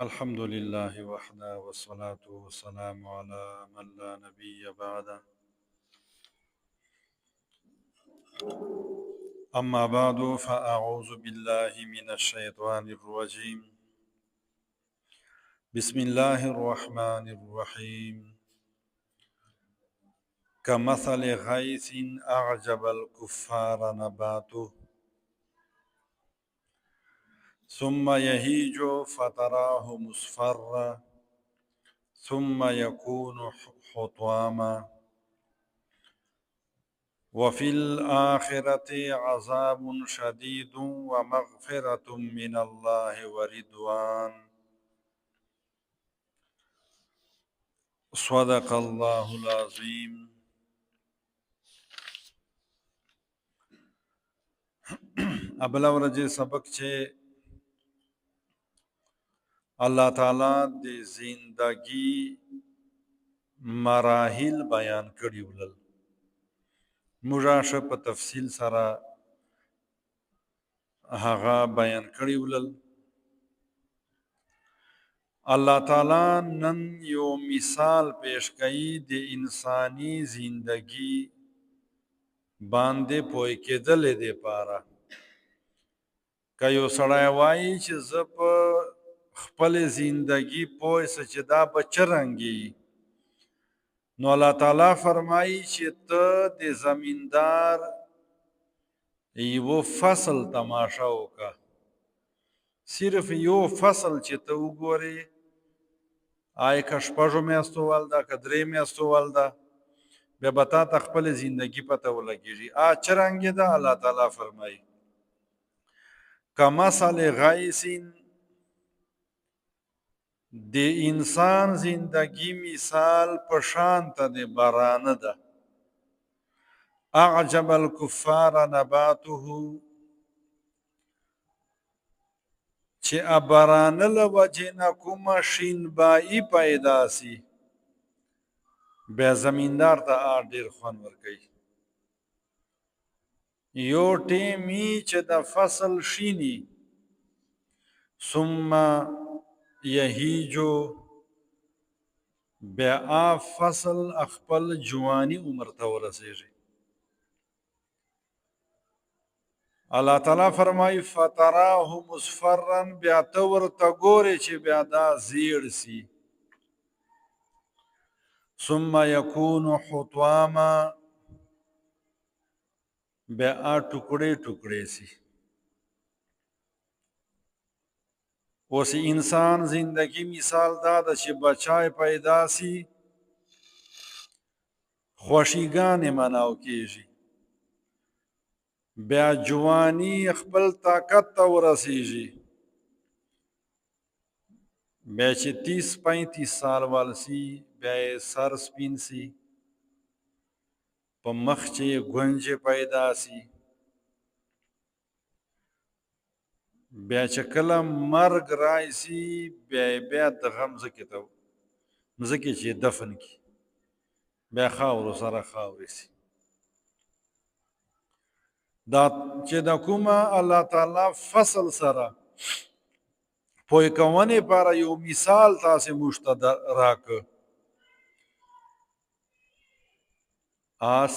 الحمد لله وحده والصلاة والسلام على من لا نبي بعده. أما بعد فأعوذ بالله من الشيطان الرجيم. بسم الله الرحمن الرحيم. كمثل غيث أعجب الكفار نباته ثم يهيج فتراه مصفرا ثم يكون حطاما وفي الآخرة عذاب شديد ومغفرة من الله ورضوان. صدق الله العظيم. ابل ورځ سبق چې الله تعالی د زندگی مراحل بیان کړي ولل موږ په تفصیل سره هغه بیان کړي ولل. الله تعالی نن یو مثال پیش کړي د انسانی زندگی باندې پوي کېدل دي پاره. که یو سړی وایي چې زه په خپل زندگی پوه سه چې دا به چرنګي، نو الله تعالی فرمایي چې ته د زمیندار یو فصل تماشا وکړه. صرف یو فصل چې ته وګورې، آی که شپږو میاشتو والده که درې میاشتو والده، بیا به تا ته خپل زندگی پته ولګېږي چرنګې ده. الله تعالی فرمایي کمثل غیث، د انسان زندگی مثال په شانته د بارانه ده. اعجب الکفار نباته، چې بارانه له وجې نه کومه شینبایي پیدا سي، بیا زمیندار ته ډېر خوند ورکوي. یو ټیم چې د فصل شینی، ثم یهیجو، بیا فصل خپل جوانی عمر ته ورسیږي. الله تعالی فرمایي فتراه مصفرا، بیا ته ورته ګورې چې بیا دا زیړ سي. ثم یکون حطاما، بیا ټوکړې ټوکړې سي. اوس انسان زندگی مثال دا ده چې بچای پیدا سي، خوشیګانې مناو کېږي، بیا جوانی خپل طاقت ته ورسیږي، بیا چې 30-35 سال وال سي، بیا یې سر سپین سي، په مخ چې یې ګونجې پیدا سي، بیا چې کله مرګ راشي، بیا دغه مځکې چې دفن کړي، بیا خاورو سره خاورې سي. دا چې د کومه الله تعالی فصل سره پوی کوونې لپاره یو مثال تاسې موږ ته راکړه،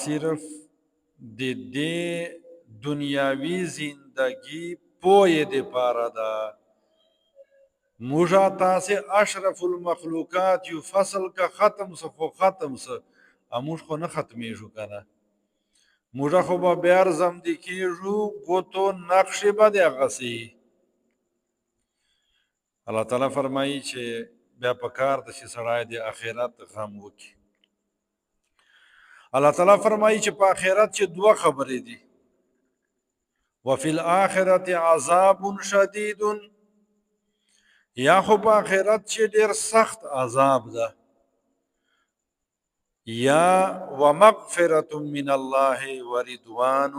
صرف د دې دنیاوي زندگی پوی دپاره ده. موږ تاسې اشرف المخلوقات یو، فصل که ختم سه خو ختم سه، موږ خو نه ختمیږو که نه، موږ خو به بیا رزمدي کېږو، ګوتو نقشې به دغسې. الله تعالی فرمایي چې بیا پکار ده چې سړی د آخرت غم وکړي. الله تعالی فرمایي چې په آخرت چې دوه خبرې دي. وفي الآخرة عذاب شدید، یا خو په آخرت چې ډېر سخت عذاب ده، یا ومغفرة من الله ورضوان،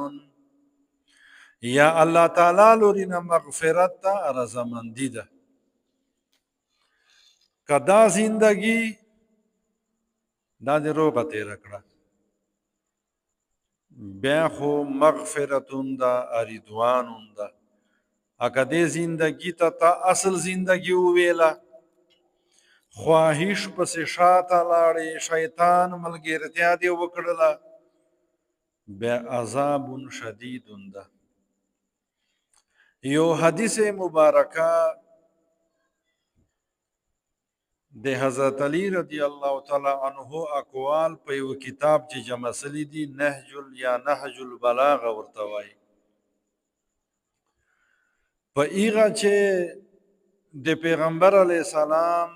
یا الله تعالی لوري نه مغفرت ته رضامندي ده. که دا زندگی دا دې روغه تېره کړه، بیا خو مغفرتون ده، رضوانون ده. که دې زندگی ته اصل زندگی وویله، خواهش پسې شاته لاړې، شیطان ملګرتیا دې وکړله، بیا عذاب شدید ده. یو حدیث مبارکه د حضرت علی رضی الله تعالی عنہ اقوال په یو کتاب چې جمع سلی دي، نهج البلاغه ورته وایي. په ایغه چې د پیغمبر علیه السلام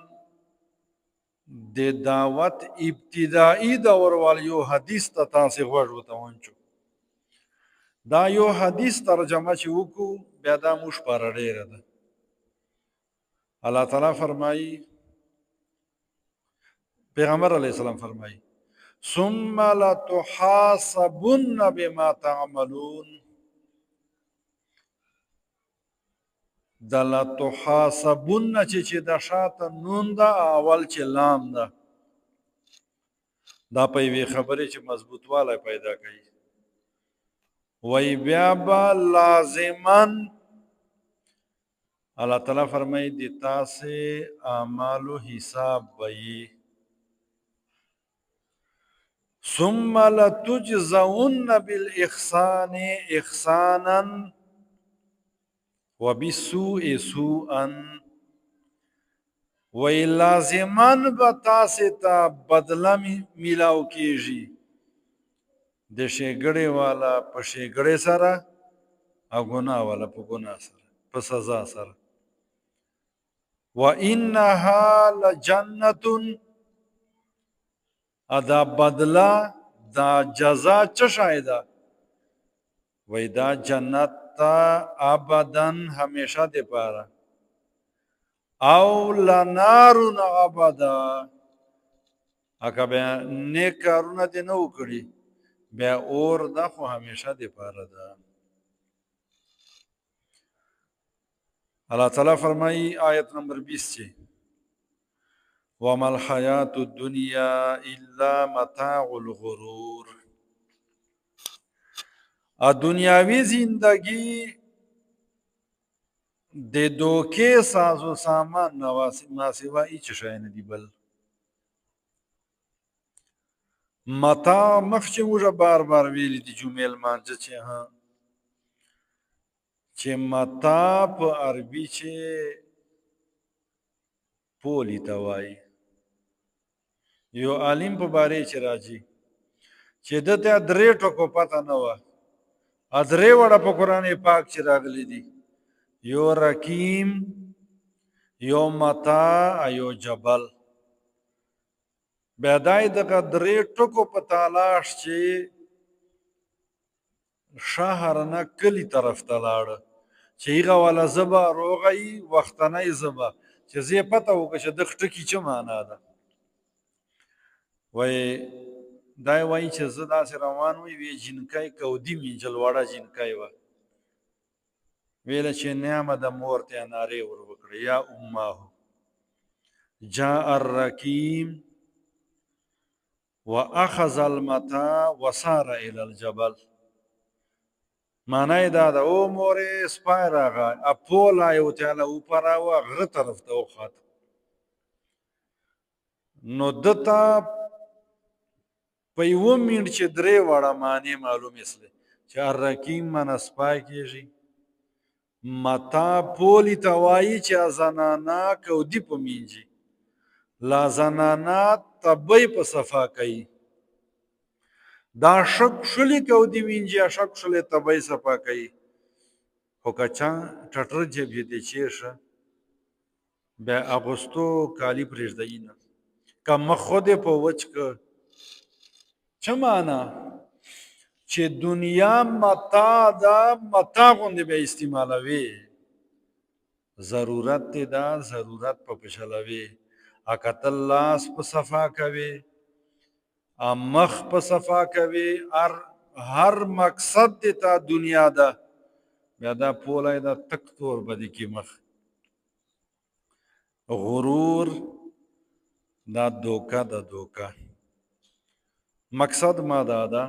د دعوت ابتدایي دور وال یو حدیث ته تاسې غوږ وتونچو. دا یو حدیث ترجمه چې وکړو بیا دا موږ پاره ډېره ده. الله تعالی فرمایي، پیغمبر علیه السلام فرمایي ثم لتحاسبن بما تعملون. د لتحاسبن چې د شاته نون ده، اول چې لام ده، دا په یوې خبرې چې مضبوطوالی پیدا کوي. وی بیا به لازمن الله تعالی فرمایي د تاسې اعمالو حساب به یي. ثم لتجزون بالاحسان احسانا وبالسوء سوءا. وی لازمان به تاسې ته بدله میلاو کیږي د ښېګړې والا په ښېګړې سره او ګناه والا په ګناه سره، په سزا سره. وانها لجنة، دا بدله دا جزا څه شی ده؟ وی دا جنت ته ابدا همیشه د پاره، او لنارون ابدا، اکه بیا نیک کارونه دې نه وکړي بیا اور ده، خو همیشه د پاره ده. الله تعالی فرمایي آیت نمبر 20 چې وما الحیات الدنیا الا متاع الغرور. دنیاوی زندگی د دوکې سازو سامان ناسوا هیڅ شی نه دی. بل متاع مخکې موږ بار بار ویلي دي جمعې لمانځه چې متاع په عربي چې پولی ته وایي. یو عالم په باره چې راځي چې ده ته 3 ټکو پته نه وه، 3 وړه په قرآن پاک چې راغلي دي، یو رکیم، یو متاع، یو جبل. بیا دا یې دغه 3 ټکو په تلاش چې شهر نه کلي طرف ته لاړه چې هغه والا زبه روغه یي، وختنی زبه چې زه یې پته وکړه چې دغه ټکي څه معنا ده. وی دا یې وایي چې زه داسې روان وی جینکۍ کودي مینځل، وړه جینکۍ وه، ویله چې نیامه د مور ته نارې ور وکړه یا اماه جاء الرکیم واخذ المتاع وسار الى الجبل. معنی دا ده او مورې سپی راغی، اپولا یې وتیاله وپراوه، غره طرف ته وخوت. نو ده ته په 1 منټ چې 3 وړه معنی معلومې سلې چې الرکیم منه سپی کېږي، متاع پولی ته وایي چې زنانه کودي په مینځي، لا زنانه تبی په صفا کوي. دا شک شلی کودي وینځي، شک شلی تبی صفا کوي. خو که چا ټټر جیب یې دی چیرشه بیا اغوستو کالی پرېږدی نه، که مخ خود یې په وچ که. څه معنا؟ چې دنیا متاع ده، متاع غوندې به استعمالوي، ضرورت دی دا ضرورت په پشلوي. اکتل لاس په صفا کوي، مخ په صفا کوي، هر مقصد دی تا دنیا ده. بیا دا پولی دا تک تور بدی کی مخ. غرور دا دوکه دا دوکه. مقصد ما دا ده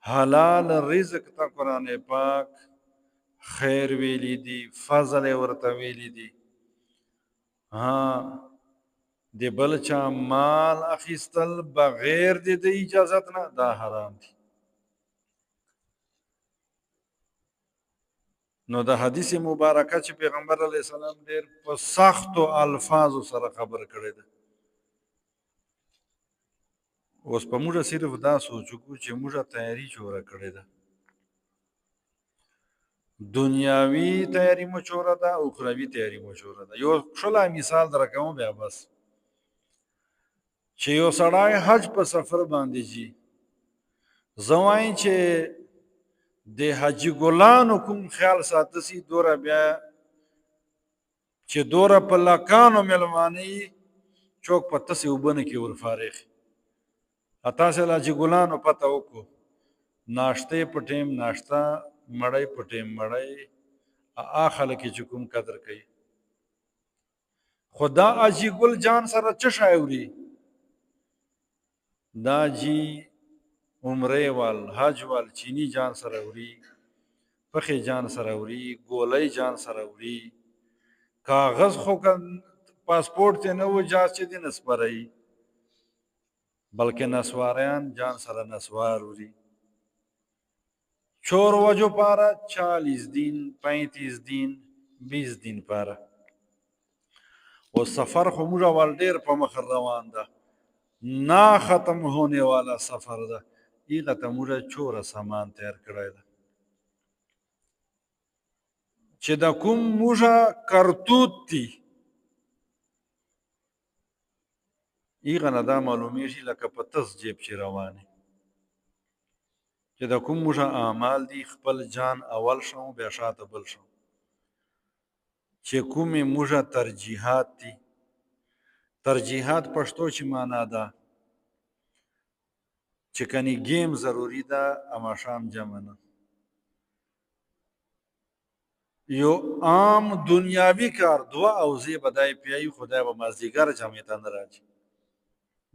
حلال رزق تا قرآن پاک خیر ویلی دی، فضل ورته ویلی دی. د بل چا مال اخیستل بغیر د اجازت نه دا حرام دي. نو د حدیث مبارکه چې پیغمبر علیه السلام ډېر په سختو الفاظو سره خبر کړی ده. اوس په موږ صرف دا سوچ وکړو چې موږ تیاری جوړه کړې ده. دنیاوي تیاری مو جوړه ده او اخروي تیاری مو جوړه ده. یو ښکلی مثال درکوم بیا بس. چې یو سړی حج په سفر باندې ځي، زه وایم چې د حاجي ګلانو کوم خیال ساته سي دوره بیا چې دوره په لکانو مېلمانه یي چوک په تسې اوبه نه کې ورفارغ. تاسې له حاجي ګلانو پته وکړو ناشتې په ټیم ناشته، مړی په ټیم مړی، خلک چې کوم قدر کوي. خو دا حاجي ګل جان سره څه شی وړي؟ دا جی عمرې وال حج وال چینی جان سره وړي، پخې جان سره وړي، ګولۍ جان سره وړي. کاغذ خو پاسپورټ ته نه و جاز چې دی نسپروي، بلکې نسواریان جان سره نسوار وړي. چور وجو پاره 40 दिन 35 दिन 20 दिन پاره. او سفر خو موږ اول ډېر په مخ روان ده، نا ختم ہونے والا سفر ده. ایغه ته موږ چوره سامان تیار کړی ده چې د کوم موږ کرتوت دي ایغه نه دا معلومیږي لکه په تس جیب چې روانې چې د کوم موږ اعمال دي خپل جان اول شو بیا شاته بل شو. چې کومې موږ ترجیحات دي، ترجیحات پښتو چې معنا ده چې کني گیم ضروری ده اما شام جمع نه. یو عام دنیاوی کار 2 اوزې به دای پیایي خدای به مازدیګر جمعې ته نه راځي.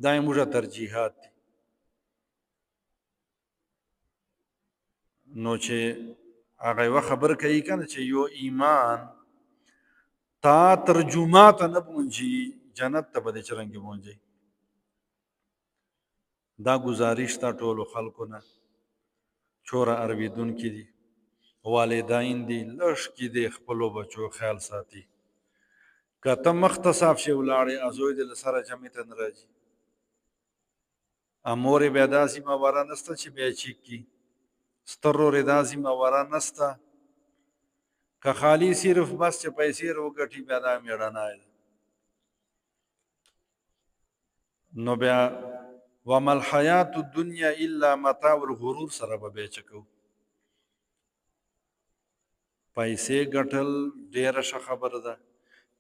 دا یې موږ ترجیحات دي. نو چې هغه یوه خبر کوي که نه چې یو ایمان تا ترجمه ته نه پونځي جنت ته به دې څرنګې پونځي. دا ګزارش تا ټولو خلکو نه چوره اورېدونکي دي، والدین دي، لږ کې دې خپلو بچو خیال ساتي. که ته مخ ته صاف شې ولاړې زوی دې له سره جمعې ته نه راځي، مور یې بیا دا ذمهواره نسته چې بیا چیک کي، ستر ورور یې دا ذمهواره نسته. که خالي صرف بس چې پیسې وګټي بیا دا مېړنی ده. نو بیا وما الحیات الدنیا الا متاع الغرور سره به بیا څه کوو؟ پیسې ګټل ډېره ښه خبره ده،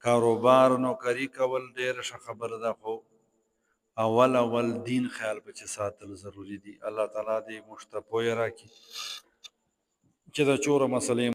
کاروبار نوکري کول ډېره ښه خبره ده، خو اول دین خیال په چې ساتل ضروري دي. الله تعالی دې موږ ته پوهه راکړي چې د چوره مسلې